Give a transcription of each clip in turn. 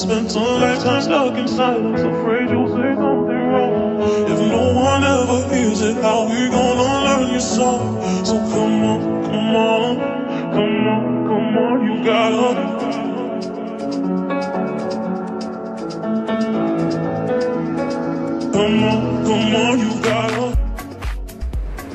spent a lifetime stuck in silence, afraid you'll say something wrong. If no one ever hears it, how we gonna learn your song? So come on, come on, come on, come on, you gotta. Come on, come on, you gotta.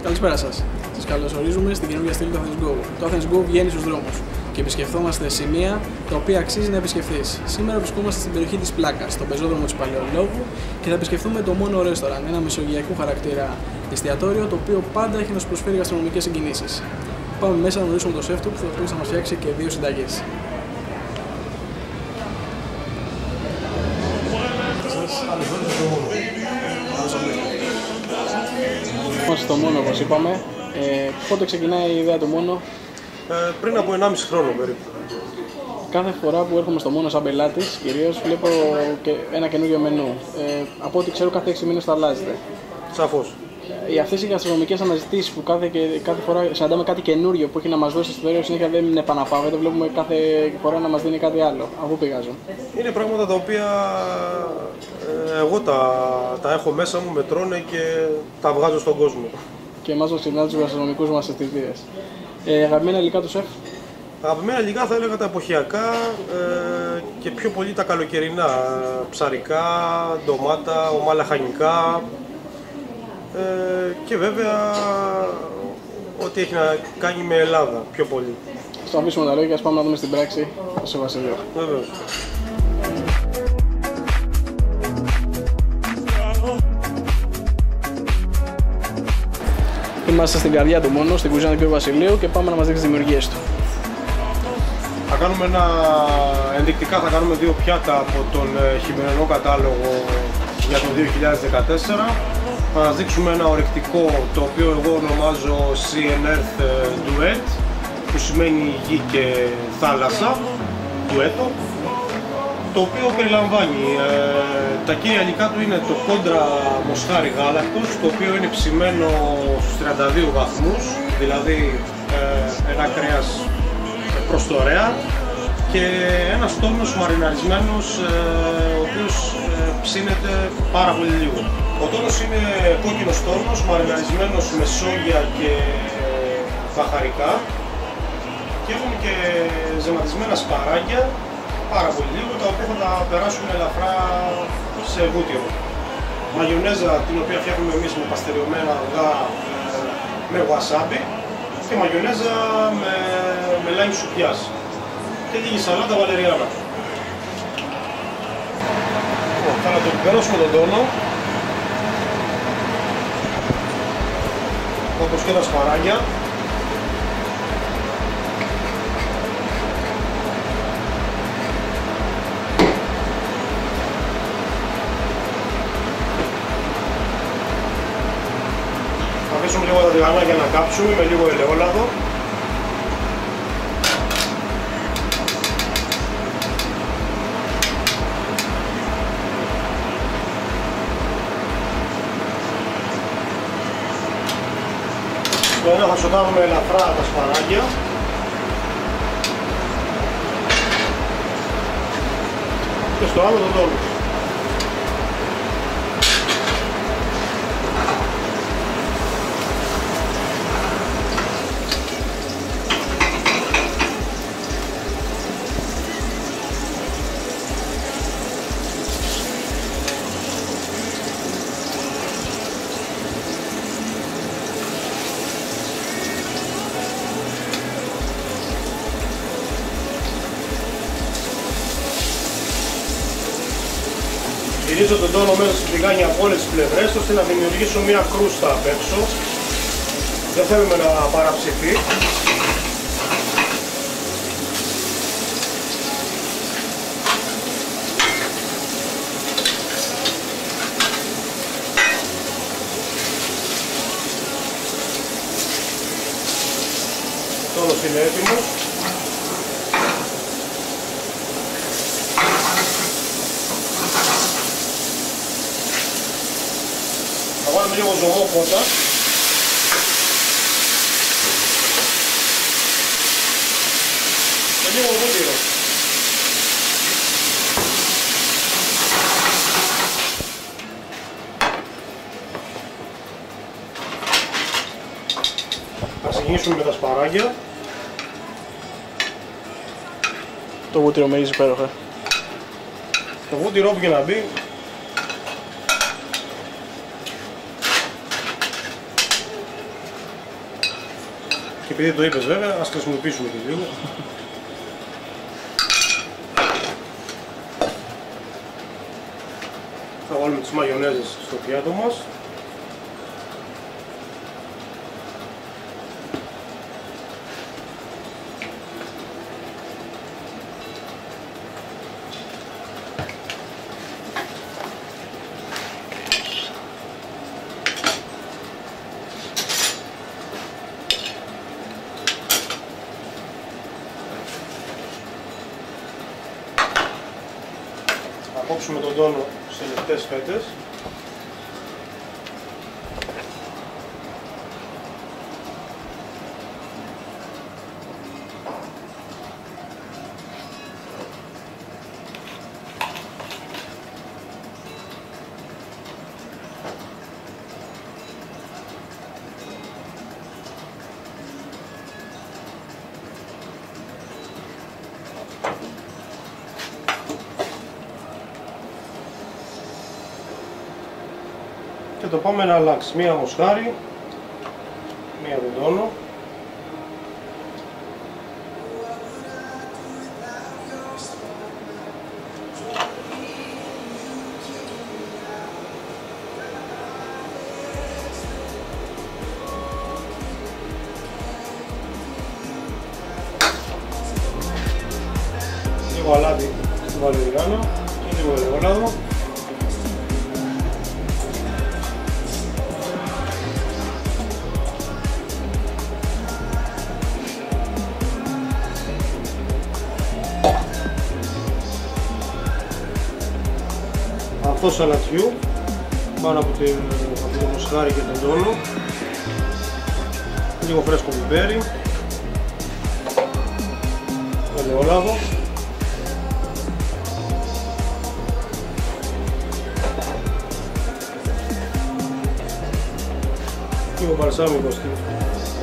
Καλησπέρα σας. Σας καλωσορίζουμε στην καινούργια στήλη του Athens Go. Το Athens Go βγαίνει στους δρόμους και επισκεφθόμαστε σημεία τα οποία αξίζει να επισκεφθείς. Σήμερα βρισκόμαστε στην περιοχή της Πλάκας, στον πεζόδρομο της Παλαιολόγου, και θα επισκεφθούμε το Μόνο Restaurant, ένα μεσογειακού χαρακτήρα εστιατόριο το οποίο πάντα έχει να σου προσφέρει γαστρονομικές συγκινήσεις. Πάμε μέσα να γνωρίσουμε τον σεφ του που θα μας φτιάξει και 2 συνταγές. Είμαστε στο Μόνο, όπως είπαμε. Πότε ξεκινάει η ιδέα του Μόνο? Πριν από 1,5 χρόνο περίπου. Κάθε φορά που έρχομαι στο Μόνο σαν πελάτης, κυρίως βλέπω και ένα καινούριο μενού. Από ό,τι ξέρω, κάθε 6 μήνες θα αλλάζετε. Σαφώς. Αυτές οι γαστρονομικές αναζητήσεις που κάθε φορά συναντάμε κάτι καινούριο που έχει να μας δώσει στο εστιατόριο, συνέχεια δεν επαναπαύεται, βλέπουμε κάθε φορά να μας δίνει κάτι άλλο. Από πού πηγάζουν? Είναι πράγματα τα οποία εγώ τα έχω μέσα μου, με τρώνε και τα βγάζω στον κόσμο. Και εμάς μας ξεκινάνε τους γαστρονομικούς μας αισθητήρες. Αγαπημένα υλικά του σεφ? Αγαπημένα υλικά θα έλεγα τα εποχιακά και πιο πολύ τα καλοκαιρινά. Ψαρικά, ντομάτα, ομά λαχανικά και βέβαια ό,τι έχει να κάνει με Ελλάδα πιο πολύ. Στο αφήσουμε τα λόγια και ας πάμε να δούμε στην πράξη το Βασίλειο. Βεβαίως. Είμαστε στην καρδιά του Μόνο, στην κουζίνα του κ. Βασιλείου, και πάμε να μας δείξει τις δημιουργίες του. Θα κάνουμε ενδεικτικά θα κάνουμε 2 πιάτα από τον χειμερινό κατάλογο για το 2014. Θα σας δείξουμε ένα ορεκτικό το οποίο εγώ ονομάζω Sea and Earth Duet, που σημαίνει γη και θάλασσα, ντουέτο, το οποίο περιλαμβάνει τα κύρια υλικά του είναι το κόντρα μοσχάρι γάλακτος, το οποίο είναι ψημένο στους 32 βαθμούς, δηλαδή ένα κρέας προστορέα, και ένας τόνος μαριναρισμένος, ο οποίος ψήνεται πάρα πολύ λίγο. Ο τόνος είναι κόκκινος τόνος, μαριναρισμένος με σόγια και μπαχαρικά, και έχουν και ζεματισμένα σπαράγγια, πάρα πολύ λίγο, τα οποία θα τα περάσουμε ελαφρά σε βούτυρο. Μαγιονέζα, την οποία φτιάχνουμε εμείς με παστεριωμένα αυγά με wasabi, και μαγιονέζα με λάιμ σουπιάς, και λίγη σαλάτα βαλεριάνα. Θα το περάσουμε τον τόνο, όπως και τα σπαράγγια. Θα αφήσουμε λίγο τα τηγανάκια να κάψουμε με λίγο ελαιόλαδο. Στο ένα θα σοτάρουμε ελαφρά τα σπαράγγια. Και στο άλλο τον τόνο. Γυρίζω τον τόνο μέσα στη τηγάνια από όλες τις πλευρές, ώστε να δημιουργήσω μια κρούστα απ' έξω. Δεν θέλουμε να παραψηθεί. Ο τόνος είναι έτοιμος. Θα βάλουμε λίγο ζωμό πρώτα. Και λίγο βούτυρο. ξεκινήσουμε με τα σπαράγγια. Το βούτυρο μυρίζει υπέροχα. Το βούτυρο όπου και να μπει. Και επειδή το είπες βέβαια, ας χρησιμοποιήσουμε και λίγο. Θα βάλουμε τις μαγιονέζες στο πιάτο μας. Θα κόψουμε τον τόνο σε λεπτές φέτες. Και το πάμε να αλλάξει. Μία μοσχάρι, μία δεντόνο. Λίγο αλάτι στη βαλεριάνα και λίγο ελαιόλαδο. Αυτό σαλατιού πάνω από το μοσχάρι και τον τόνο, λίγο φρέσκο πιπέρι, ελαιόλαδο, λίγο μπαλσάμικο στη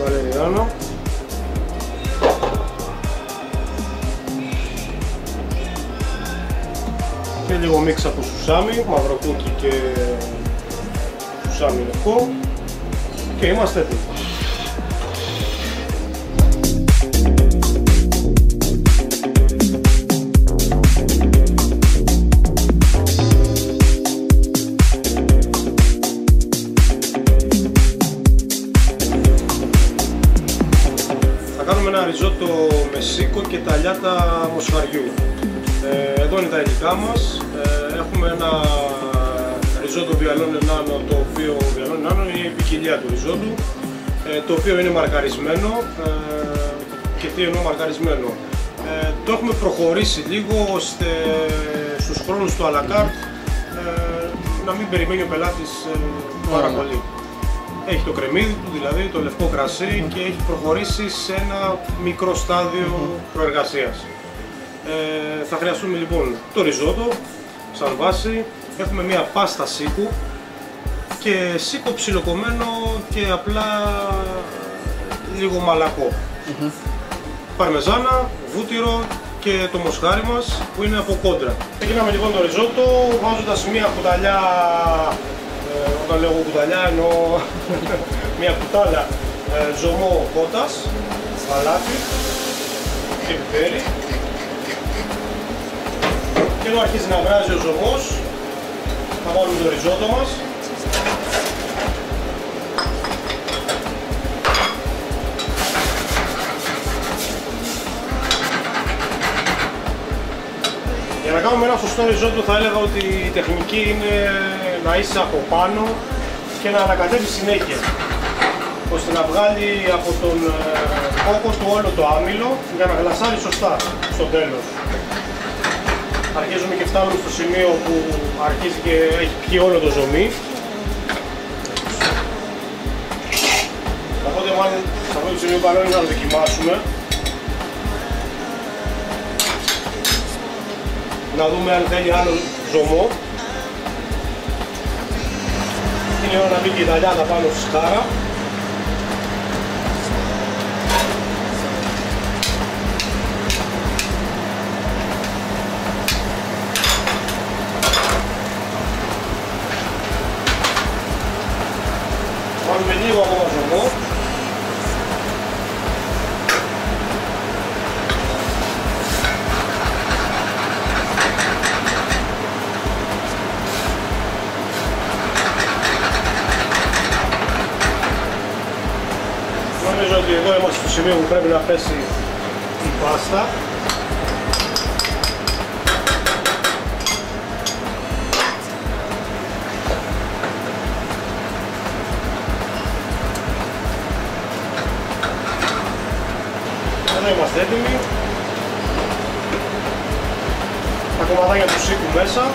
βαλεριάνα, και λίγο μίξ από σουσάμι, μαυροκούκι και σουσάμι λευκό και είμαστε έτοιμοι. Θα κάνουμε ένα ριζότο με σίκο και τα αλιάτα μοσχαριού. Εδώ είναι τα υλικά μας. Έχουμε ένα ριζότο βιαλόνε νάνο, το οποίο βιαλόνε νάνο είναι η ποικιλία του ριζότου, το οποίο είναι μαρκαρισμένο. Και τι εννοώ μαρκαρισμένο? Το έχουμε προχωρήσει λίγο ώστε στους χρόνους του à la carte να μην περιμένει ο πελάτης πάρα πολύ. Έχει το κρεμμύδι του, δηλαδή το λευκό κρασί, και έχει προχωρήσει σε ένα μικρό στάδιο προεργασίας. Θα χρειαστούμε λοιπόν το ριζότο σαν βάση, έχουμε μια πάστα σίκου και σίκο ψιλοκομμένο και απλά λίγο μαλακό. Παρμεζάνα, βούτυρο και το μοσχάρι μας που είναι από κόντρα. Ξεκινάμε λοιπόν το ριζότο βάζοντας μια κουταλιά, όταν λέω κουταλιά εννοώ μια κουτάλα ζωμό κότας, αλάτι και πιπέρι. Και ενώ αρχίζει να βράζει ο ζωμός, θα βάλουμε το ριζότο μας. Για να κάνουμε ένα σωστό ριζότο θα έλεγα ότι η τεχνική είναι να είσαι από πάνω και να ανακατεύεις συνέχεια, ώστε να βγάλει από τον κόκο του όλο το άμυλο για να γλασάρει σωστά στο τέλος. Αρχίζουμε και φτάνουμε στο σημείο που αρχίζει και έχει πιει όλο το ζωμί. Οπότε μάλλον σε αυτό το σημείο καλό είναι να το δοκιμάσουμε. Να δούμε αν θέλει άλλο ζωμό. Είναι ώρα να μπει και η ταλιάτα πάνω στη σκάρα. Λίγο ακόμα ζωγό. Νομίζω ότι εδώ είμαστε στο σημείο που πρέπει να πέσει η πάστα. Εδώ είμαστε έτοιμοι. Τα κομματάκια του σίκου μέσα.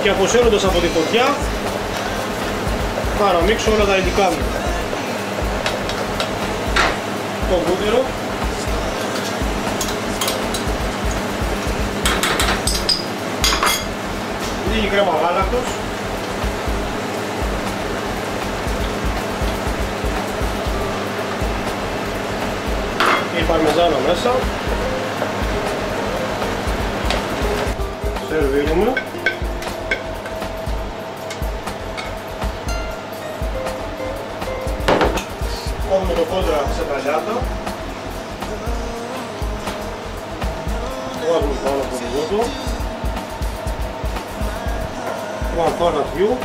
Και αποσύροντας από τη φωτιά θα αναμίξω όλα τα υλικά μου. Το βούτυρο, λίγη κρέμα γάλακτος, και η παρμεζάνα μέσα. Σερβίρουμε. Κόβουμε το κόντρα σε ταλιάτα. Το βάζουμε πάνω από το γότο. Βάζουμε το ανατιού.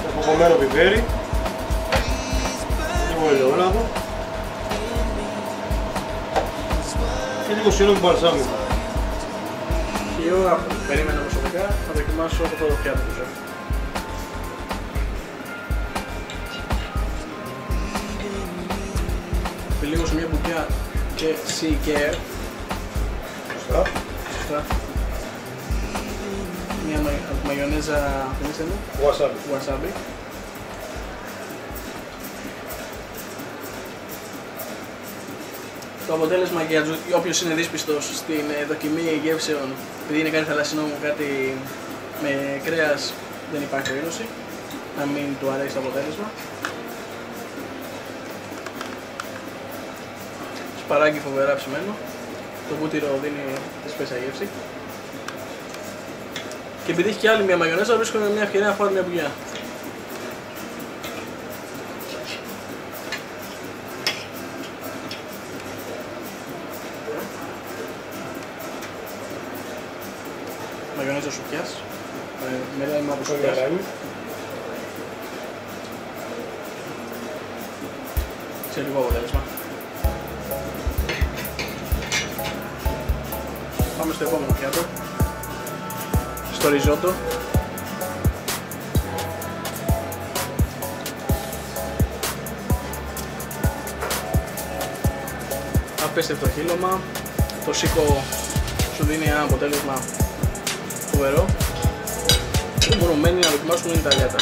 Αποκομμένο πιπέρι. Λίγο ελαιόλαδο. Και λίγο σιρόπι μπαλσάμι. Και η ώρα που περίμενα προσωπικά θα δοκιμάσω το πρώτο πιάτο του σεφ. Λίγο σε μια μπουκιά και Sea Care. Σωστά. Μια μαγιονέζα, θυμίστε μου. Wasabi. Το αποτέλεσμα για όποιος είναι δύσπιστος στην δοκιμή γεύσεων, επειδή είναι κάτι θαλασσινό μου, κάτι με κρέας, δεν υπάρχει περίπτωση να μην του αρέσει το αποτέλεσμα. Σπαράγγι φοβερά ψημένο, το βούτυρο δίνει τη σπέσα γεύση. Και επειδή έχει και άλλη μια μαγιονέζα, βρίσκομαι μια ευκαιρία να φάω μια μπουκιά. Μαγιονέζα σουπιάς, με λάιμα από σουπιάς. Εξαιρετικό αποτέλεσμα. Πάμε στο επόμενο πιάτο, στο ριζότο. Απίστευτο χείλωμα, το σίκο σου δίνει ένα αποτέλεσμα φοβερό. Το μόνο μένει να δοκιμάσουμε είναι τα αλιάτα.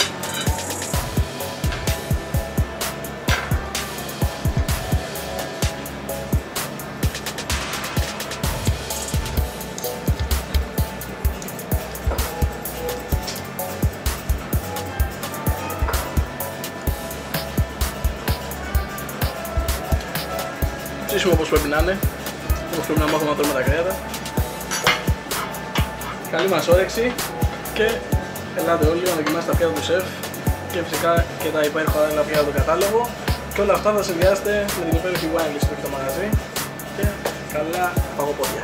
Ψήσουμε όπως πρέπει να είναι, όπως πρέπει να μάθουμε να τρώμε τα κρέατα. Καλή μας όρεξη και ελάτε όλοι να δοκιμάσετε τα πιάτα του σεφ και φυσικά και τα υπέροχα άλλα πιάτα του κατάλογο, και όλα αυτά θα συνδυάσετε με την υπέροχη wine list που έχει το μαγαζί, και καλά παγοπόδια.